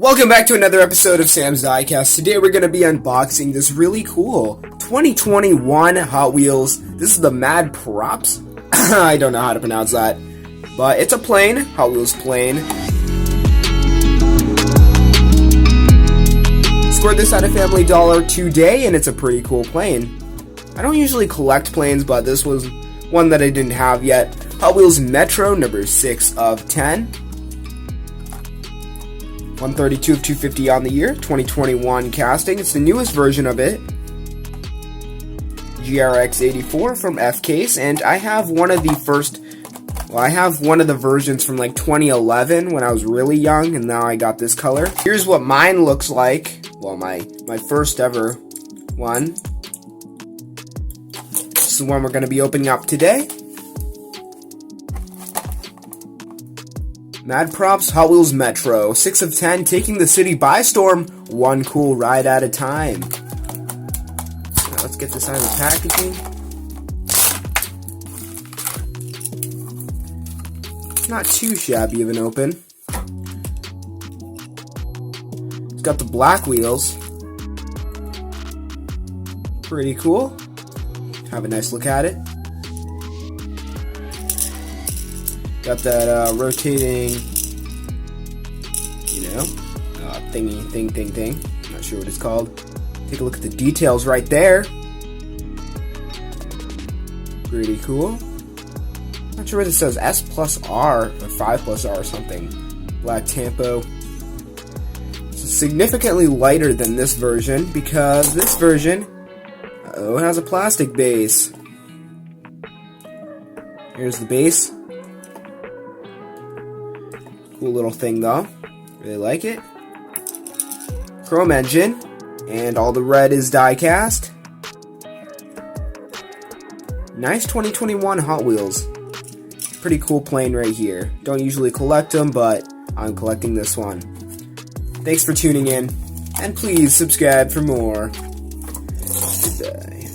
Welcome back to another episode of Sam's Diecast. Today we're going to be unboxing this really cool 2021 Hot Wheels. This is the Mad Propz. I don't know how to pronounce that, but it's a plane, Hot Wheels plane. Scored this at a Family Dollar today, and it's a pretty cool plane. I don't usually collect planes, but this was one that I didn't have yet. Hot Wheels Metro, number 6 of 10. 132 of 250 on the year, 2021 casting. It's the newest version of it. GRX84 from F-Case, and I have one of the versions from like 2011 when I was really young, and now I got this color. Here's what mine looks like. Well, my first ever one. This is the one we're going to be opening up today. Mad Propz Hot Wheels Metro, 6 of 10, taking the city by storm, one cool ride at a time. Now let's get this out of the packaging. Not too shabby of an open. It's got the black wheels. Pretty cool. Have a nice look at it. Got that rotating, thing. Not sure what it's called. Take a look at the details right there. Pretty cool. Not sure what it says, S plus R or 5 plus R or something. Black tampo. It's significantly lighter than this version because this version it has a plastic base. Here's the base. Cool little thing though. Really like it. Chrome engine. And all the red is die-cast. Nice 2021 Hot Wheels. Pretty cool plane right here. Don't usually collect them, but I'm collecting this one. Thanks for tuning in. And please subscribe for more. Goodbye.